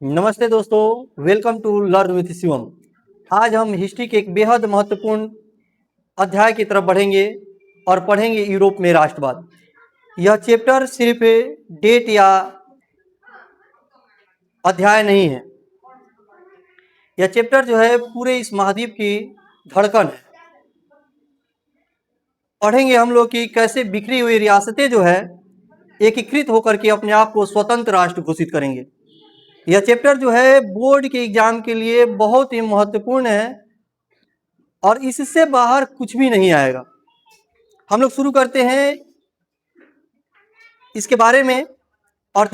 नमस्ते दोस्तों, welcome to learn with Shivam. आज हम हिस्ट्री के एक बेहद महत्वपूर्ण अध्याय की तरफ बढ़ेंगे और पढ़ेंगे यूरोप में राष्ट्रवाद। यह चैप्टर सिर्फ डेट या अध्याय नहीं है, यह चैप्टर जो है पूरे इस महाद्वीप की धड़कन है। पढ़ेंगे हम लोग कि कैसे बिखरी हुई रियासतें जो है एकीकृत होकर के अपने आप को स्वतंत्र राष्ट्र घोषित करेंगे। यह चैप्टर जो है बोर्ड के एग्जाम के लिए बहुत ही महत्वपूर्ण है और इससे बाहर कुछ भी नहीं आएगा। हम लोग शुरू करते हैं इसके बारे में और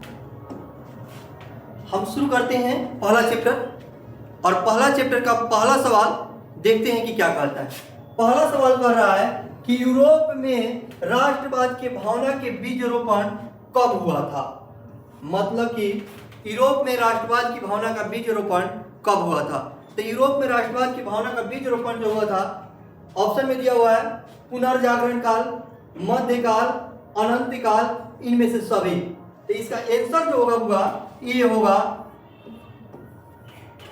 हम शुरू करते हैं पहला चैप्टर। और पहला चैप्टर का पहला सवाल देखते हैं कि क्या कहता है। पहला सवाल कह रहा है कि यूरोप में राष्ट्रवाद के भावना के बीज रोपण कब हुआ था। मतलब कि यूरोप में राष्ट्रवाद की भावना का बीज रोपण कब हुआ था। तो यूरोप में राष्ट्रवाद की भावना का बीज रोपण जो हुआ था, ऑप्शन में दिया हुआ है पुनर्जागरण काल, मध्यकाल, अनंत काल, इनमें से सभी। तो इसका आंसर जो होगा ये होगा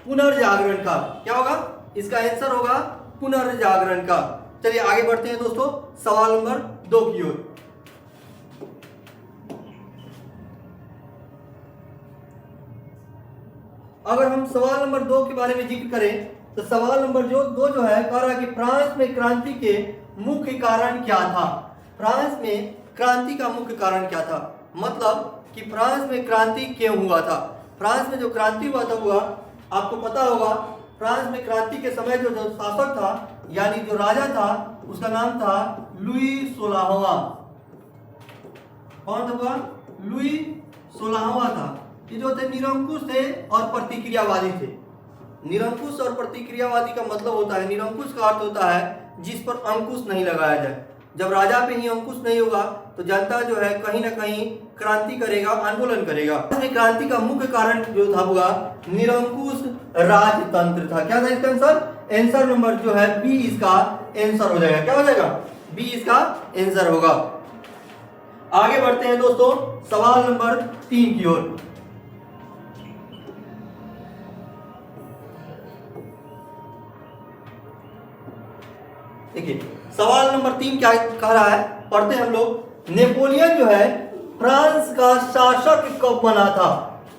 पुनर्जागरण काल। क्या होगा? इसका आंसर होगा पुनर्जागरण काल। चलिए आगे बढ़ते हैं दोस्तों सवाल नंबर 2 की ओर। अगर हम सवाल नंबर 2 के बारे में जिक्र करें तो सवाल नंबर 2 जो है कह रहा है कि फ्रांस में क्रांति के मुख्य कारण क्या था। फ्रांस में क्रांति का मुख्य कारण क्या था, मतलब कि फ्रांस में क्रांति क्यों हुआ था। फ्रांस में जो क्रांति हुआ था आपको पता होगा। फ्रांस में क्रांति के समय जो शासक था यानी जो राजा था उसका नाम था लुई 16वां। कौन था? लुई 16वां था। ये जो थे निरंकुश थे और प्रतिक्रियावादी थे। निरंकुश और प्रतिक्रियावादी का मतलब होता है, निरंकुश का अर्थ होता है जिस पर अंकुश नहीं लगाया जाए। जब राजा पे ही अंकुश नहीं होगा तो जनता जो है कहीं ना कहीं क्रांति करेगा, आंदोलन करेगा। इसमें क्रांति का मुख्य कारण जो था वो निरंकुश राजतंत्र था। क्या था इसका आंसर? आंसर नंबर जो है बी इसका आंसर हो जाएगा। क्या हो जाएगा? बी इसका आंसर होगा। आगे बढ़ते हैं दोस्तों सवाल नंबर 3 की ओर। देखिए सवाल नंबर 3 क्या कह रहा है, पढ़ते हैं हम लोग। नेपोलियन जो है फ्रांस का शासक कब बना था।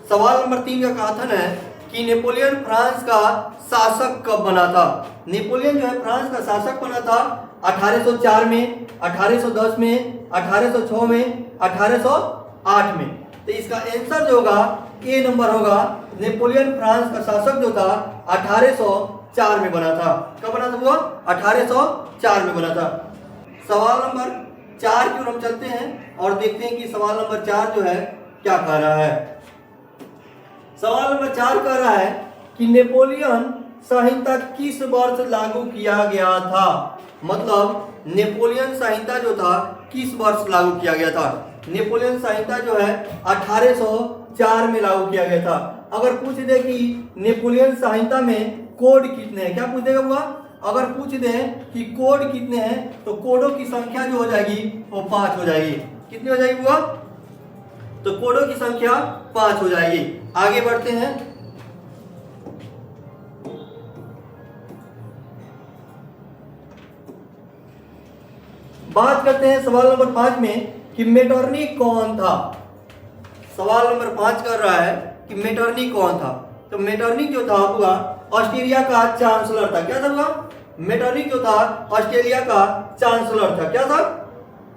सवाल नंबर 3 का कथन है कि नेपोलियन फ्रांस का शासक कब बना था। नेपोलियन जो है फ्रांस का शासक बना था 1804 में, 1810 में, 1806 में, 1808 में। तो इसका आंसर जो होगा ए नंबर होगा। नेपोलियन फ्रांस का शासक जो था 1804 में बना था। कब बना था वो? 1804 में बना था। सवाल नंबर 4 की ओर हम चलते हैं और देखते हैं कि सवाल नंबर 4 जो है क्या कह रहा है। सवाल नंबर 4 कह रहा है कि नेपोलियन संहिता किस वर्ष लागू किया गया था। मतलब नेपोलियन संहिता जो था किस वर्ष लागू किया गया था। नेपोलियन संहिता जो है 1804 में लागू किया गया था। अगर पूछ दे कि नेपोलियन संहिता में कोड कितने हैं, क्या पूछ देगा हुआ? अगर पूछ दे कि कोड कितने हैं तो कोडों की संख्या जो हो जाएगी वो 5 हो जाएगी। कितनी हो जाएगी हुआ? तो कोडों की संख्या 5 हो जाएगी। आगे बढ़ते हैं बात करते हैं सवाल नंबर 5 में कि मेटरनिख कौन था। सवाल नंबर 5 कर रहा है कि मेटरनिख कौन था। तो मेटरनिख जो था हुआ ऑस्ट्रेलिया का चांसलर था। क्या था हुआ? मेटरनिख जो था ऑस्ट्रेलिया का चांसलर था। क्या था?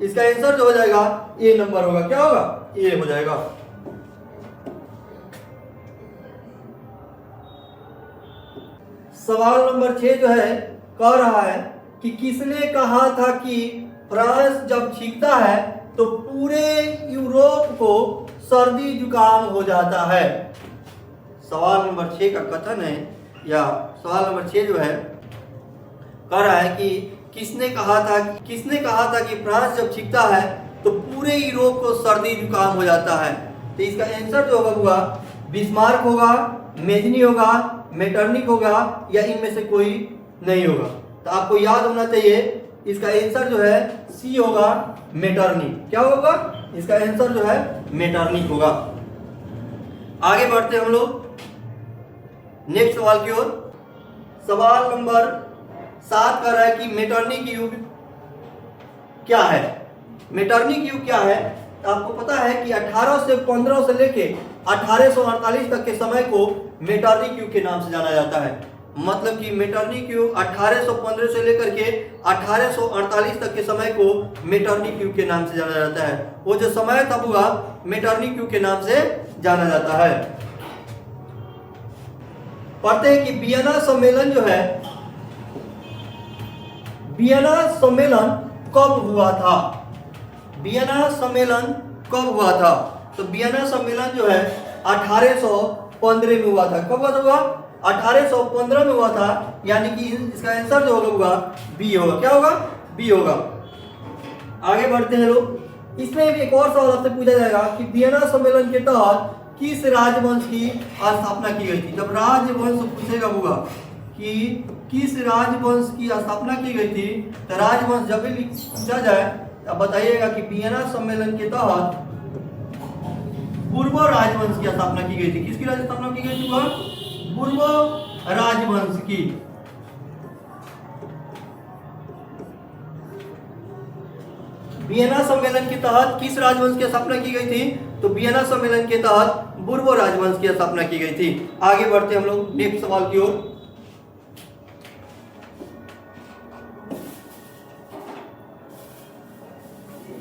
इसका आंसर जो हो जाएगा ए नंबर होगा। क्या होगा? ए हो जाएगा। सवाल नंबर 6 जो है कह रहा है कि किसने कहा था कि फ्रांस जब छींकता है तो पूरे यूरोप को सर्दी जुकाम हो जाता है। सवाल नंबर 6 का कथन है या सवाल नंबर 6 जो है कह रहा है कि किसने कहा था कि फ्रांस जब छींकता है तो पूरे यूरोप को सर्दी जुकाम हो जाता है। तो इसका आंसर जो होगा बिस्मार्क होगा, मेजनी होगा, मेटरनिख होगा या इनमें से कोई नहीं होगा। तो आपको याद होना चाहिए इसका आंसर जो है सी होगा, मेटरनिख। क्या होगा? इसका आंसर जो है मेटरनिख होगा। आगे बढ़ते हम लोग नेक्स्ट सवाल की ओर। सवाल नंबर 7 कह रहा है कि मेटरनिक युग क्या है। मेटरनिक युग क्या है? तो आपको पता है कि 1815 से लेके 1848 तक के समय को मेटरनिक युग के नाम से जाना जाता है। मतलब कि मेटरनिक युग 1815 से लेकर के 1848 तक के समय को मेटरनिक युग के नाम से जाना जाता है। वो जो समय तब हुआ मेटरनिक युग के नाम से जाना जाता है। पढ़ते हैं कि वियना सम्मेलन जो है, वियना सम्मेलन कब हुआ था? वियना सम्मेलन कब हुआ था? तो वियना सम्मेलन जो है 1815 में हुआ था। कब हुआ? 1815 में हुआ था। यानी कि इसका आंसर जो होगा बी होगा। क्या होगा? बी होगा। आगे बढ़ते हैं लोग। इसमें एक और सवाल आपसे पूछा जाएगा कि वियना सम्मेलन के तहत किस राजवंश की स्थापना की गई थी? जब राजवंश पूछेगा होगा कि किस राजवंश की स्थापना की गई थी, तो राजवंश जब भी पूछा जाए अब बताइएगा कि वियना सम्मेलन के तहत पूर्व राजवंश की स्थापना की गई थी। किसकी स्थापना की गई थी? वह पूर्व राजवंश की। वियना सम्मेलन के तहत किस राजवंश की स्थापना की गई थी? तो वियना सम्मेलन के तहत पूर्व राजवंश की स्थापना की गई थी। आगे बढ़ते हम लोग नेक्स्ट सवाल की ओर।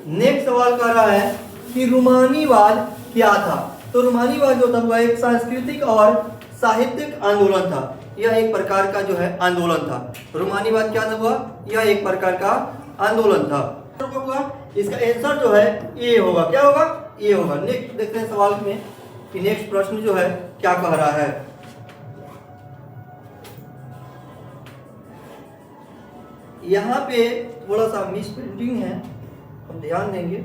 नेक्स्ट सवाल कह रहा है कि रूमानीवाद क्या था? तो रूमानीवाद जो था वह एक सांस्कृतिक और साहित्यिक आंदोलन था। यह एक प्रकार का जो है आंदोलन था। रूमानीवाद क्या था? यह एक प्रकार का आंदोलन था। इसका आंसर जो है ए होगा। क्या होगा? ए होगा। नेक्स्ट देखते हैं सवाल में कि नेक्स्ट प्रश्न जो है क्या कह रहा है। यहाँ पे थोड़ा सा मिस प्रिंटिंग है, हम ध्यान देंगे।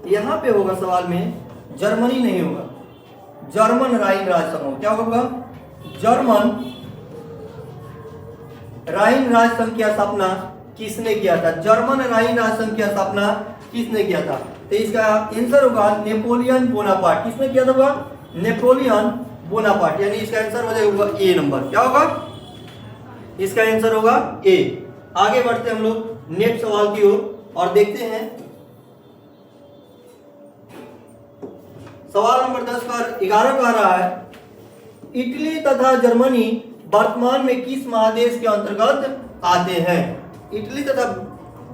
यहाँ पे होगा सवाल में जर्मनी नहीं होगा, जर्मन राइन राज संघ। क्या होगा? जर्मन राइन राज संघ की स्थापना किसने किया था? जर्मन राइन राज संघ की स्थापना किसने किया था? तो इसका आंसर होगा नेपोलियन बोनापार्ट। किसने किया था? Napoleon Bonaparte. यानी इसका आंसर हो जाएगा ए नंबर। क्या होगा? इसका आंसर होगा ए। आगे बढ़ते हम लोग नेक्स्ट सवाल की ओर और देखते हैं सवाल नंबर 10 का 11 कह रहा है इटली तथा जर्मनी वर्तमान में किस महादेश के अंतर्गत आते हैं? इटली तथा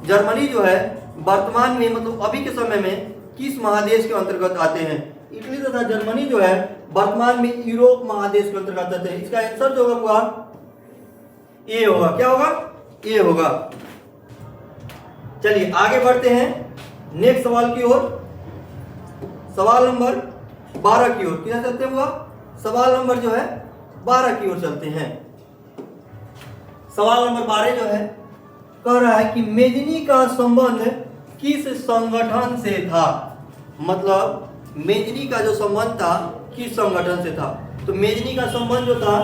जर्मनी जो है वर्तमान में मतलब अभी के समय में किस महादेश के अंतर्गत आते हैं? इटली तथा जर्मनी जो है वर्तमान में यूरोप महादेश के अंतर्गत आते हैं। इसका आंसर जो होगा ए होगा। क्या होगा? ए होगा। चलिए आगे बढ़ते हैं नेक्स्ट सवाल की ओर। सवाल नंबर 12 की ओर कितना चलते हैं? सवाल नंबर जो है 12 की ओर चलते हैं। सवाल नंबर 12 जो है कह रहा है कि मेजनी का संबंध किस संगठन से था? मतलब मेजनी का जो संबंध था किस संगठन से था? तो मेजनी का संबंध जो था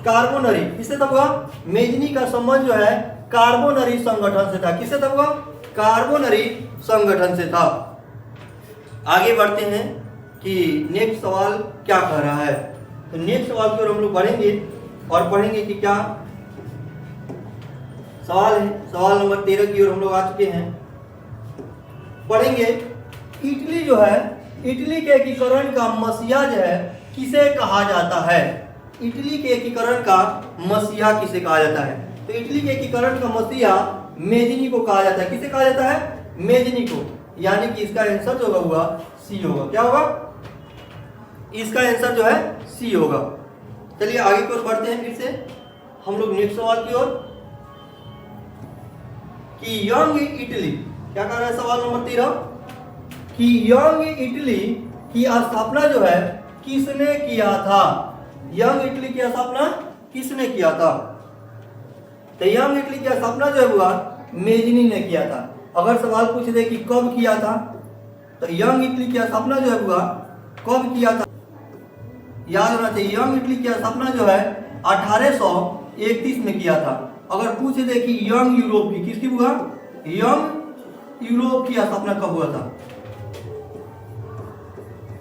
कार्बोनरी, किससे था? मेजनी का संबंध जो है कार्बोनरी संगठन से था। किससे था? कार्बोनरी संगठन से था। आगे बढ़ते हैं कि नेक्स्ट सवाल क्या कह रहा है। तो नेक्स्ट सवाल की ओर हम लोग बढ़ेंगे और पढ़ेंगे कि क्या सवाल है। सवाल नंबर 13 की ओर हम लोग आ चुके हैं। पढ़ेंगे इटली जो है, इटली के एकीकरण का मसीहा जो है किसे कहा जाता है? इटली के एकीकरण का मसीहा किसे कहा जाता है? तो इटली के एकीकरण का मसीहा मेजनी को कहा जाता है। किसे कहा जाता है? मेजनी को। यानी कि इसका आंसर जो होगा सी होगा। क्या होगा? इसका आंसर जो है सी होगा। चलिए आगे की ओर बढ़ते हैं फिर से हम लोग नेक्स्ट सवाल की ओर कि यंग इटली क्या कह रहा है? सवाल नंबर 13 कि यंग इटली की स्थापना जो है किसने किया था? यंग इटली की स्थापना किसने किया था? तो यंग इटली की स्थापना जो है मेजनी ने किया था। अगर सवाल पूछ दे कि कब किया था, तो यंग इटली की स्थापना जो है कब किया था? याद होना चाहिए यंग इटली की स्थापना जो है 1831 में किया था। अगर पूछ दे कि यंग यूरोप की, किसकी हुआ? यंग यूरोप की स्थापना कब हुआ था?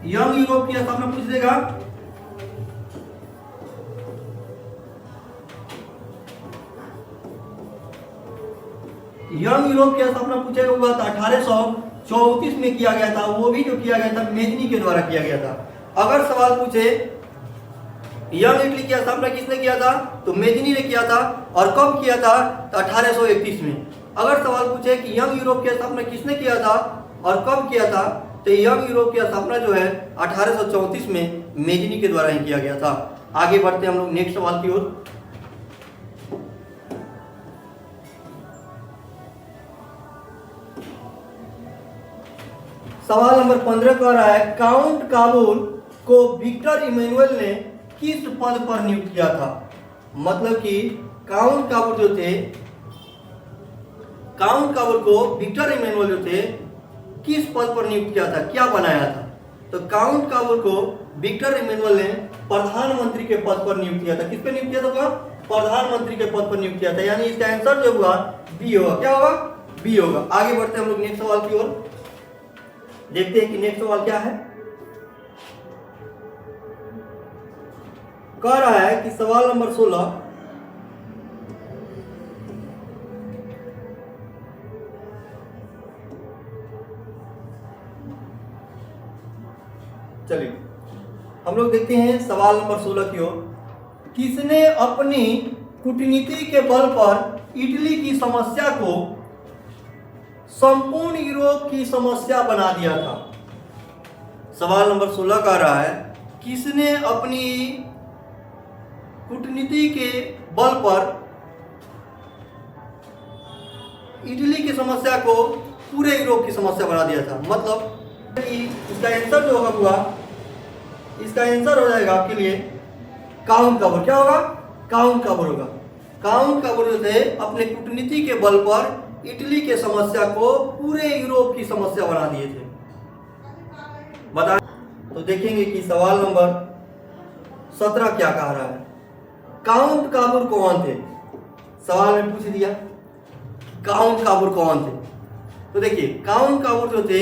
यंग यूरोप की स्थापना पूछ देगा। यंग यूरोप की स्थापना पूछेगा हुआ था 1834 में किया गया था, वो भी जो किया गया था मेजनी के द्वारा किया गया था। अगर सवाल पूछे यंग इटली की स्थापना किसने किया था, तो मेजनी ने किया था, और कब किया था, तो 1831 में। अगर सवाल पूछे कि यंग यूरोप की स्थापना किसने किया था और कब किया था, तो यंग यूरोप की स्थापना जो है 1834 में मेजनी के द्वारा ही किया गया था। आगे बढ़ते हैं हम लोग नेक्स्ट सवाल की ओर। सवाल नंबर 15 कह रहा है काउंट काबुल को विक्टर इमैनुअल ने किस पद पर नियुक्त किया था। मतलब कि काउंट काबुल जो थे, काउंट काबुल को विक्टर इमैनुअल जो थे किस पद पर नियुक्त किया था, क्या बनाया था। तो काउंट काबुल को विक्टर इमैनुअल ने प्रधानमंत्री के पद पर नियुक्त किया था। किस पे नियुक्त किया था, प्रधानमंत्री के पद पर नियुक्त किया था। यानी इसका आंसर जो हुआ बी होगा। क्या होगा, बी होगा। आगे बढ़ते हैं हम लोग नेक्स्ट सवाल की ओर, देखते हैं कि नेक्स्ट सवाल क्या है। कह रहा है कि सवाल नंबर 16 चलिए हम लोग देखते हैं सवाल नंबर 16 की ओर। किसने अपनी कूटनीति के बल पर इटली की समस्या को संपूर्ण यूरोप की समस्या बना दिया था। सवाल नंबर 16 कह रहा है किसने अपनी कूटनीति के बल पर इटली की समस्या को पूरे यूरोप की समस्या बना दिया था। मतलब कि इसका आंसर जो होगा, इसका आंसर हो जाएगा आपके लिए काउंट काबुल। क्या होगा, काउंट काबुल होगा। काउंट काबुल जो थे अपने कूटनीति के बल पर इटली के समस्या को पूरे यूरोप की समस्या बना दिए थे। बता तो देखेंगे कि सवाल नंबर 17 क्या कह रहा है। काउंट काबुल कौन थे, सवाल में पूछ दिया काउंट काबुल कौन थे। तो देखिए काउंट काबुल जो थे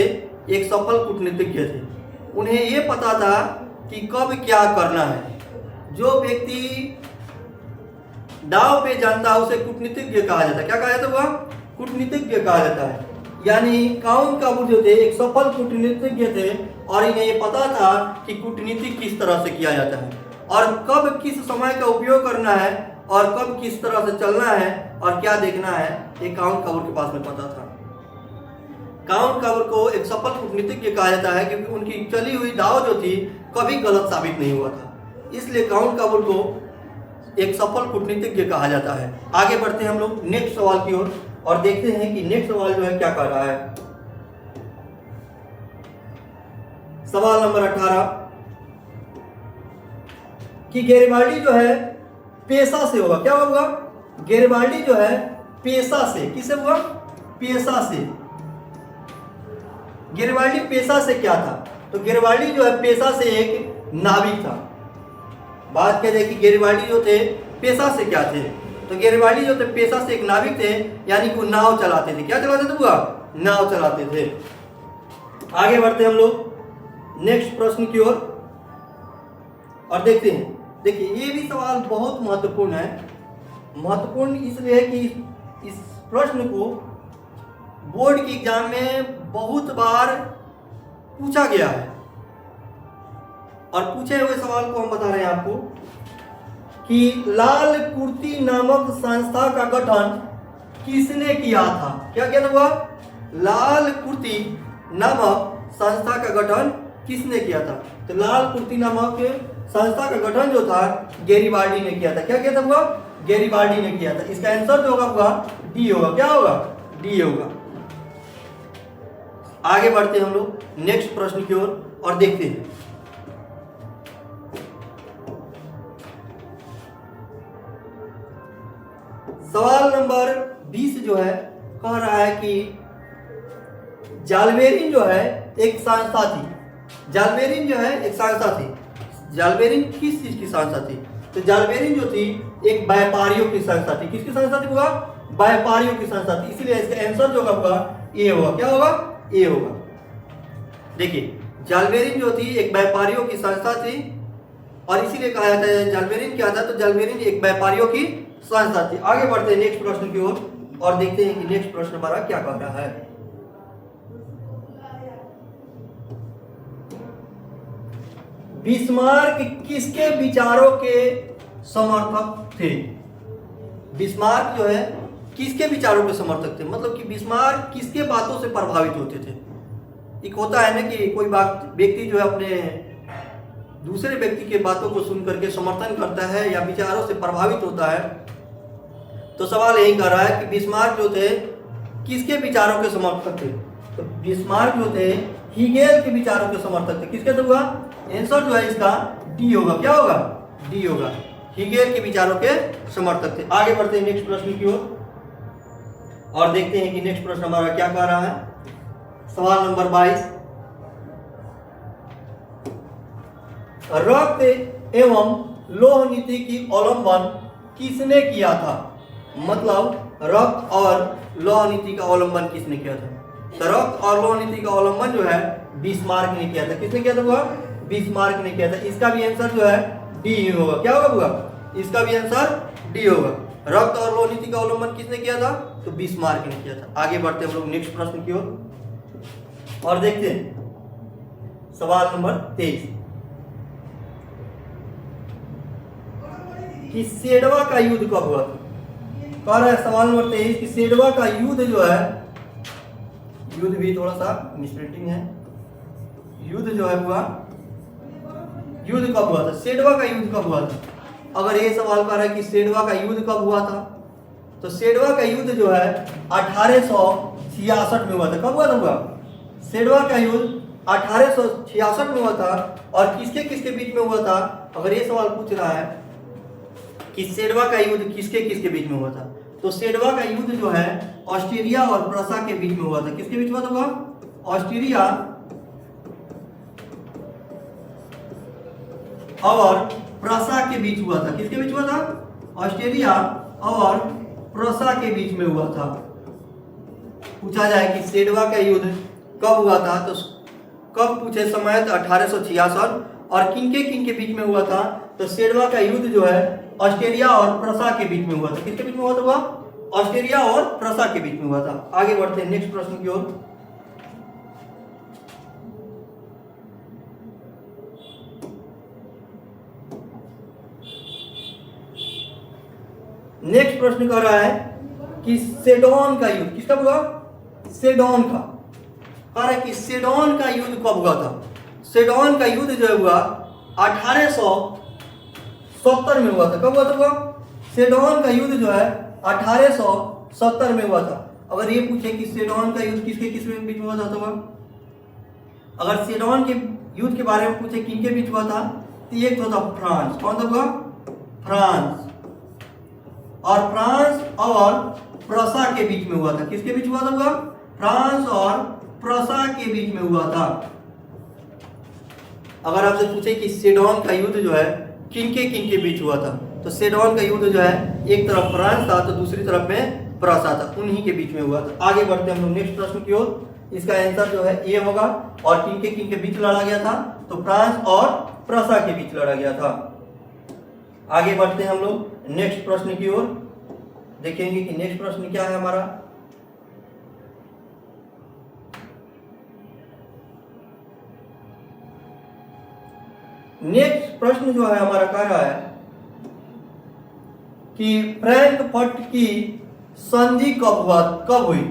एक सफल कूटनीतिज्ञ थे। उन्हें यह पता था कि कब क्या करना है। जो व्यक्ति दाव पे जानता है उसे कूटनीतिज्ञ कहा जाता है। क्या कहा जाता है, वह कूटनीतिज्ञ कहा जाता है। यानी काउंट काबुल जो थे एक सफल कूटनीतिज्ञ थे और इन्हें ये पता था कि कूटनीति किस तरह से किया जाता है और कब किस समय का उपयोग करना है और कब किस तरह से चलना है और क्या देखना है, ये काउंट काबुल के पास में पता था। काउंट काबुल को एक सफल कूटनीतिज्ञ कहा जाता है क्योंकि उनकी चली हुई दाव जो थी कभी गलत साबित नहीं हुआ था। इसलिए काउंट काबुल को एक सफल कूटनीतिज्ञ कहा जाता है। आगे बढ़ते हैं हम लोग नेक्स्ट सवाल की ओर और देखते हैं कि नेक्स्ट सवाल जो है क्या कर रहा है। सवाल नंबर 18 कि गैरिबाल्डी जो है पेशा से होगा। क्या होगा, गैरिबाल्डी जो है पेशा से, किससे हुआ, पेशा से। गैरिबाल्डी पेशा से क्या था, तो गैरिबाल्डी जो है पेशा से एक नाविक था। बात कहते हैं कि गैरिबाल्डी जो थे पेशा से क्या थे, तो गैरिबाल्डी जो थे पेशा से एक नाविक थे, यानी कि नाव चलाते थे। क्या चलाते थे बुआ, नाव चलाते थे। आगे बढ़ते हम लोग नेक्स्ट प्रश्न की ओर और देखते हैं। देखिए ये भी सवाल बहुत महत्वपूर्ण है। महत्वपूर्ण इसलिए है कि इस प्रश्न को बोर्ड के एग्जाम में बहुत बार पूछा गया है और पूछे हुए सवाल को हम बता रहे हैं आपको कि लाल कुर्ती नामक संस्था का गठन किसने किया था। क्या किया था वह, लाल कुर्ती नामक संस्था का गठन किसने किया था। तो लाल कुर्ती नामक संस्था का गठन जो था गैरिबाल्डी ने किया था। क्या किया था वह, गैरिबाल्डी ने किया था। इसका आंसर जो होगा वह डी होगा। क्या होगा, डी होगा। आगे बढ़ते हैं हम लोग नेक्स्ट प्रश्न की ओर और देखते हैं। सवाल नंबर 20 जो है कह रहा है कि जालबेरिन जो है एक संस्था थी। जालबेरिन जो है एक संस्था थी। जालबेरिन किस चीज की संस्था थी, तो जालबेरिन जो थी एक व्यापारियों की संस्था थी। किसकी संस्था थी होगा, व्यापारियों की संस्था थी। इसलिए इसका आंसर जो होगा ए होगा। क्या होगा, ए होगा। देखिए जालबेरिन जो थी एक व्यापारियों की संस्था थी, और इसीलिए कहा जाता है जालबेरिन क्या था, तो जालबेरिन एक व्यापारियों की संस्था थी। आगे बढ़ते हैं नेक्स्ट प्रश्न की ओर और देखते हैं कि नेक्स्ट प्रश्न हमारा क्या कह रहा है। बिस्मार्क किसके विचारों के समर्थक थे? बिस्मार्क जो है किसके विचारों के समर्थक थे, मतलब कि बिस्मार्क किसके बातों से प्रभावित होते थे। एक होता है ना कि कोई व्यक्ति जो है अपने दूसरे व्यक्ति के बातों को सुन करके समर्थन करता है या विचारों से प्रभावित होता है। तो सवाल यही कर रहा है कि बिस्मार्क जो थे किसके विचारों के समर्थक थे, तो बिस्मार्क जो थे हीगेल के विचारों के समर्थक थे। किसके तो हुआ आंसर जो है इसका डी होगा। क्या होगा? डी होगा, हीगेल के विचारों के समर्थक थे। आगे बढ़ते हैं नेक्स्ट प्रश्न की ओर और देखते हैं कि नेक्स्ट प्रश्न हमारा क्या कह रहा है। सवाल नंबर 22, रक्त एवं लोह नीति की अवलंबन किसने किया था? मतलब रक्त और लोह नीति का अवलंबन किसने किया था? तो रक्त और लोह नीति का अवलंबन जो है बिस्मार्क ने किया था। किसने किया था? वह बिस्मार्क ने किया था। इसका भी आंसर जो है डी होगा। क्या होगा? इसका भी आंसर डी होगा। रक्त और लोह नीति का अवलंबन किसने किया था? तो बिस्मार्क ने किया था। आगे बढ़ते हम लोग नेक्स्ट प्रश्न की ओर और देखते हैं सवाल नंबर 23 कि सेडवा का युद्ध कब हुआ था? कह रहा है सवाल नंबर 23 कि सेडवा का युद्ध जो है, युद्ध भी थोड़ा सा मिसप्रिंटिंग है, युद्ध जो है हुआ, युद्ध कब हुआ था? सेडवा का युद्ध कब हुआ था? अगर ये सवाल कर रहा है कि सेडवा का युद्ध कब हुआ था, तो सेडवा का युद्ध जो है 1866 में हुआ था। कब हुआ था? सेडवा का युद्ध 1866 में हुआ था। और किसके किसके बीच में हुआ था? अगर ये सवाल पूछ रहा है कि सेडवा का युद्ध किसके किसके बीच में हुआ था, तो सेडवा का युद्ध जो है ऑस्ट्रेलिया और प्रसा के बीच में हुआ था। किसके बीच में हुआ था? ऑस्ट्रेलिया और प्रसा के बीच हुआ था। किसके बीच हुआ था? ऑस्ट्रेलिया और प्रसा के बीच में हुआ था। पूछा जाए कि सेडवा का युद्ध कब हुआ था, तो कब पूछे समय 1866 और किनके किनके बीच में हुआ था, तो सेडवा का युद्ध जो है ऑस्ट्रेलिया और प्रसा के बीच में हुआ था। किसके बीच में हुआ था? वह ऑस्ट्रेलिया और प्रसा के बीच में हुआ था। आगे बढ़ते हैं नेक्स्ट प्रश्न की ओर। नेक्स्ट प्रश्न कह रहा है कि सेडोन का युद्ध किसका हुआ? सेडोन का। कह रहा है कि सेडोन का युद्ध कब हुआ था? सेडोन का युद्ध जो हुआ 1870 में हुआ था। कब हुआ था? सेडोन का युद्ध जो है 1870 में हुआ था। अगर ये पूछे कि सेडोन का युद्ध किसके किस बीच में हुआ था, तो अगर सेडोन के युद्ध के बारे में पूछे किनके बीच हुआ था, तो एक तो था फ्रांस। कौन था? फ्रांस। और फ्रांस और प्रसा के बीच में हुआ था। किसके बीच हुआ था? फ्रांस और प्रसा के बीच में हुआ था। अगर आपसे पूछे कि सेडोन का युद्ध जो है किनके किनके बीच हुआ था, तो सेडोन का युद्ध जो है एक तरफ फ्रांस था तो दूसरी तरफ में प्रसा था, उन्हीं के बीच में हुआ था। आगे बढ़ते हैं हम लोग नेक्स्ट प्रश्न की ओर। इसका आंसर जो है ए होगा। और किनके किनके बीच लड़ा गया था, तो फ्रांस और प्रसा के बीच लड़ा गया था। आगे बढ़ते हैं हम लोग नेक्स्ट प्रश्न की ओर, देखेंगे कि नेक्स्ट प्रश्न क्या है हमारा। नेक्स्ट प्रश्न जो है हमारा कह रहा है कि फ्रैंकफर्ट की संधि कब हुई?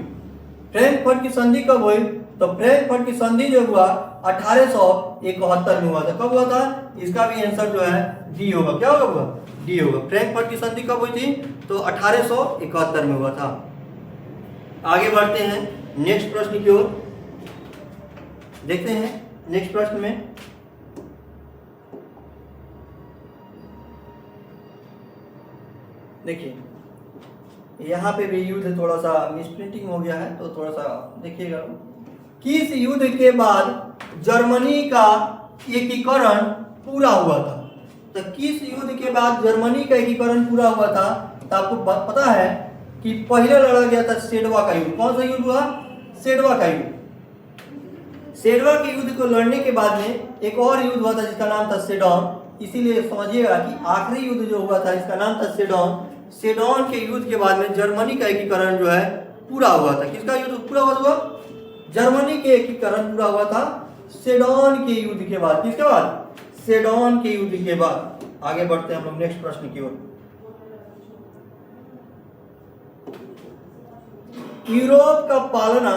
फ्रैंकफर्ट की संधि कब हुई? तो फ्रैंकफर्ट की संधि जो हुआ 1871 में हुआ था। कब हुआ था? इसका भी आंसर जो है डी होगा। क्या होगा? डी होगा। फ्रैंकफर्ट की संधि कब हुई थी? तो 1871 में हुआ था। आगे बढ़ते हैं नेक्स्ट प्रश्न की ओर, देखते हैं नेक्स्ट प्रश्न में देखिए यहाँ पे भी युद्ध थोड़ा सा मिसप्रिंटिंग हो गया है, तो थोड़ा सा देखिएगा। किस युद्ध के बाद जर्मनी का एकीकरण पूरा हुआ था? तो किस युद्ध के बाद जर्मनी का एकीकरण पूरा हुआ था? तो आपको पता है कि पहले लड़ा गया था सेडवा का युद्ध। कौन सा युद्ध हुआ? सेडवा का युद्ध। सेडवा के युद्ध को लड़ने के बाद में एक और युद्ध हुआ था जिसका नाम था सेडोन। इसीलिए समझिएगा कि आखिरी युद्ध जो हुआ था इसका नाम था सेडोन। सेडोन के युद्ध के बाद में जर्मनी का एकीकरण जो है पूरा हुआ था। किसका युद्ध पूरा हुआ? जर्मनी के एकीकरण पूरा हुआ था सेडोन के युद्ध के बाद। किसके बाद? सेडोन के युद्ध के बाद। आगे बढ़ते हैं हम लोग नेक्स्ट प्रश्न की ओर। यूरोप का पालना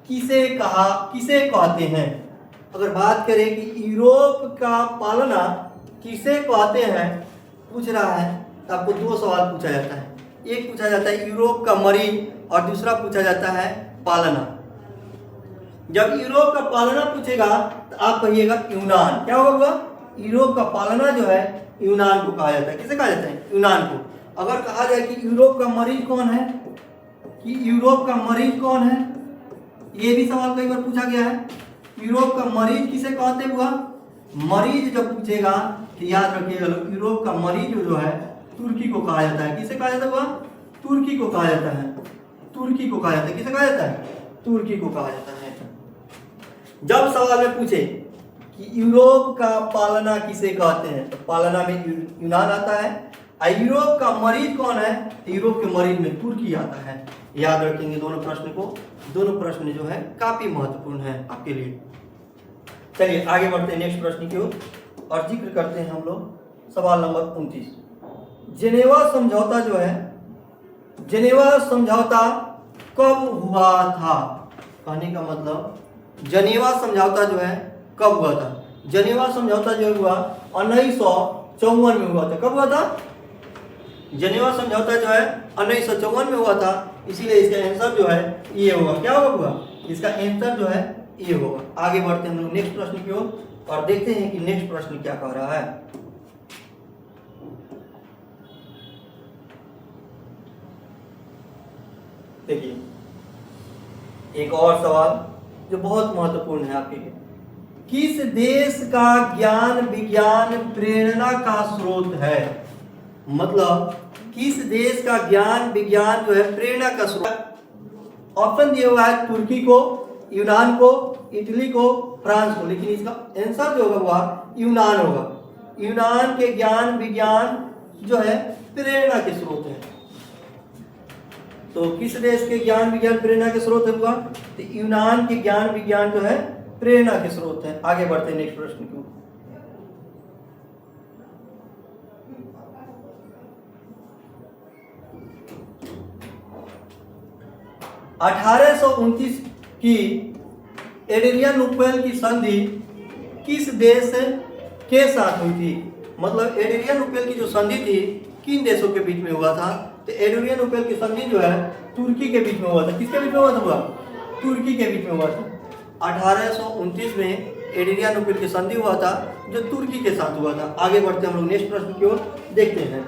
किसे कहते हैं? अगर बात करें कि यूरोप का पालना किसे कहते हैं पूछ रहा है तो आपको दो सवाल पूछा जाता है। एक पूछा जाता है यूरोप का मरीज और दूसरा पूछा जाता है पालना। जब यूरोप का पालना पूछेगा तो आप कहिएगा यूनान। क्या होगा? यूरोप का पालना जो है यूनान को कहा जाता है। किसे कहा जाता है? यूनान को। अगर कहा जाए कि यूरोप का मरीज कौन है, कि यूरोप का मरीज कौन है, ये भी सवाल कई बार पूछा गया है। यूरोप का मरीज किसे कहते हुआ? मरीज जब पूछेगा तो याद रखिएगा यूरोप का मरीज जो है तुर्की को कहा जाता है। किसे कहा जाता है? तुर्की को कहा जाता है। तुर्की को कहा जाता है। किसे कहा जाता है? तुर्की को कहा जाता है। जब सवाल में पूछे कि यूरोप का पालना किसे कहते हैं तो पालना में यूनान आता है। यूरोप का मरीज कौन है? यूरोप के मरीज में तुर्की आता है। याद रखेंगे दोनों प्रश्न को। दोनों प्रश्न जो है काफी महत्वपूर्ण है आपके लिए। चलिए आगे बढ़ते हैं नेक्स्ट प्रश्न की ओर और जिक्र करते हैं हम लोग सवाल नंबर 29। जेनेवा समझौता जो है, जेनेवा समझौता कब हुआ था? कहने का मतलब जेनेवा समझौता जो है कब हुआ था? जेनेवा समझौता जो हुआ 1954 में हुआ था। कब हुआ था? जेनेवा समझौता जो है 1954 में हुआ था। इसीलिए इसका आंसर जो है ये होगा। क्या होगा? इसका आंसर जो है ये होगा। आगे बढ़ते हैं हम लोग नेक्स्ट प्रश्न की ओर और देखते हैं कि नेक्स्ट प्रश्न क्या कह रहा है। देखिए एक और सवाल जो बहुत महत्वपूर्ण है आपके लिए। किस देश का ज्ञान विज्ञान प्रेरणा का स्रोत है? मतलब किस देश का ज्ञान विज्ञान जो है प्रेरणा का स्रोत? ऑप्शन दिया हुआ है तुर्की को, यूनान को, इटली को, फ्रांस को, लेकिन इसका आंसर जो होगा वह यूनान होगा। यूनान के ज्ञान विज्ञान जो है प्रेरणा के स्रोत है। तो किस देश के ज्ञान विज्ञान प्रेरणा के स्रोत है हुआ? तो यूनान के ज्ञान विज्ञान जो है प्रेरणा के स्रोत है। आगे बढ़ते हैं नेक्स्ट प्रश्न की। 1829 की एड्रियानोपल की संधि किस देश के साथ हुई थी? मतलब एड्रियानोपल की जो संधि थी किन देशों के बीच में हुआ था? तो एड्रियानोपल की संधि जो है तुर्की के बीच में हुआ था। किसके बीच में हुआ था? तुर्की के बीच में हुआ था। 1829 में एड्रियानोपल की संधि हुआ था जो तुर्की के साथ हुआ था। आगे बढ़ते हम लोग नेक्स्ट प्रश्न की ओर देखते हैं।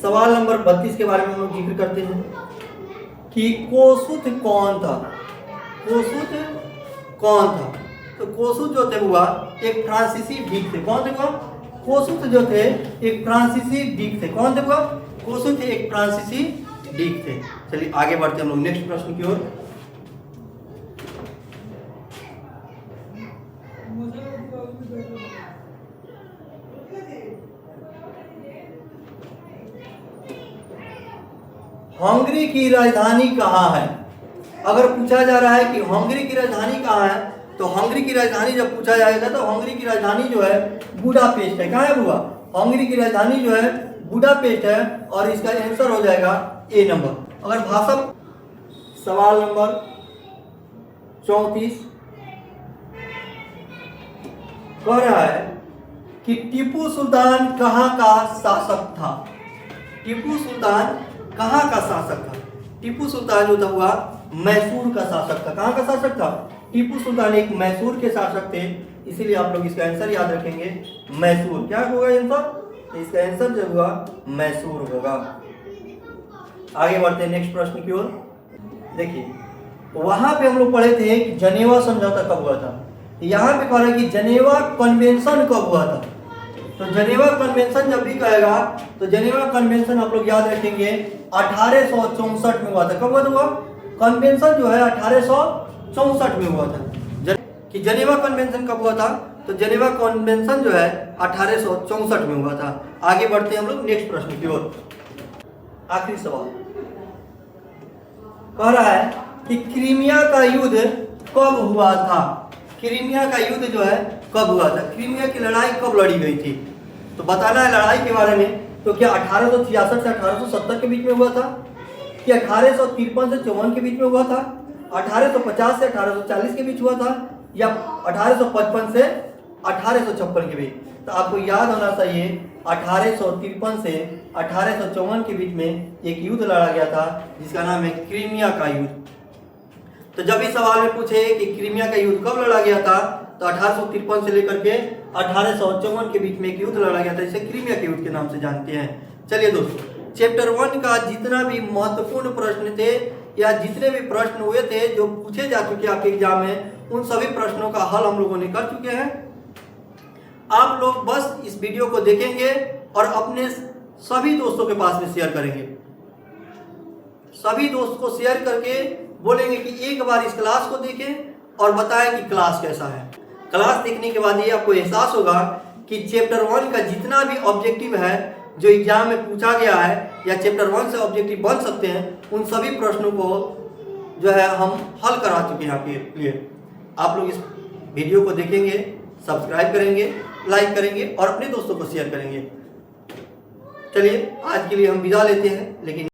सवाल नंबर 32 के बारे में हम लोग जिक्र करते हैं कि कोसुत कौन था? कोसुत कौन था? तो कोसुत जो थे हुआ एक फ्रांसीसी डीक थे। कौन थे हुआ? कोसुत जो थे एक फ्रांसीसी डीक थे। कौन थे हुआ? कोसुत एक फ्रांसीसी डीक थे। चलिए आगे बढ़ते हम लोग नेक्स्ट प्रश्न की ओर। हंगरी की राजधानी कहाँ है? अगर पूछा जा रहा है कि हंगरी की राजधानी कहाँ है तो हंगरी की राजधानी जब पूछा जाएगा तो हंगरी की राजधानी जो है बुडापेस्ट है। कहाँ है हुआ? हंगरी की राजधानी जो है बुडापेस्ट है और इसका आंसर हो जाएगा ए नंबर। अगर भाषा सवाल नंबर 34 कह रहा है कि टीपू सुल्तान कहाँ का शासक था? टीपू सुल्तान कहाँ का शासक था? टीपू सुल्तान जो था हुआ मैसूर का शासक था। कहाँ का शासक था? टीपू सुल्तान एक मैसूर के शासक थे। इसीलिए आप लोग इसका आंसर याद रखेंगे मैसूर। क्या होगा आंसर? इसका आंसर जो हुआ मैसूर होगा। आगे बढ़ते हैं नेक्स्ट प्रश्न की ओर। देखिए वहां पे हम लोग पढ़े थे कि जनेवा समझौता कब हुआ था। यहाँ पे कह रहा है कि जनेवा कन्वेंशन कब हुआ था। तो जनेवा कन्वेंशन जब भी कहेगा तो जनेवा कन्वेंशन आप लोग याद रखेंगे 1864 में हुआ था। कब हुआ? कन्वेंशन जो है 1864 में हुआ था। कि जनेवा कन्वेंशन कब हुआ था? तो जनेवा कन्वेंशन जो है 1864 में हुआ था। आगे बढ़ते हैं हम लोग नेक्स्ट प्रश्न की ओर। आखिरी सवाल कह रहा है कि क्रीमिया का युद्ध कब हुआ था। क्रीमिया का युद्ध जो है कब हुआ था, क्रीमिया की लड़ाई कब लड़ी गई थी, तो बताना है लड़ाई के बारे में। तो क्या 1866 से 1870 के बीच में हुआ था, कि 1853 से 54 के बीच में हुआ था, 1850 से 1840 के बीच हुआ था, या 1855 से 1856 के बीच। तो आपको याद होना चाहिए 1853 से 1854 के बीच में एक युद्ध लड़ा गया था जिसका नाम है क्रीमिया का युद्ध। तो जब इस सवाल में पूछे कि क्रीमिया का युद्ध कब लड़ा गया था, तो 1853 से लेकर के 1854 के बीच में एक युद्ध लड़ा गया था, जिसे क्रीमिया के युद्ध के नाम से जानते हैं। चलिए दोस्तों, चैप्टर 1 का जितना भी महत्वपूर्ण प्रश्न थे या जितने भी प्रश्न हुए थे जो पूछे जा चुके आपके एग्जाम में, उन सभी प्रश्नों का हल हम लोगों ने कर चुके हैं। आप लोग बस इस वीडियो को देखेंगे और अपने सभी दोस्तों के पास में शेयर करेंगे। सभी दोस्त को शेयर करके बोलेंगे कि एक बार इस क्लास को देखें और बताएं कि क्लास कैसा है। क्लास देखने के बाद ये आपको एहसास होगा कि चैप्टर 1 का जितना भी ऑब्जेक्टिव है जो एग्जाम में पूछा गया है या चैप्टर 1 से ऑब्जेक्टिव बन सकते हैं, उन सभी प्रश्नों को जो है हम हल करा चुके हैं आपके लिए। आप लोग इस वीडियो को देखेंगे, सब्सक्राइब करेंगे, लाइक करेंगे और अपने दोस्तों को शेयर करेंगे। चलिए आज के लिए हम विदा लेते हैं, लेकिन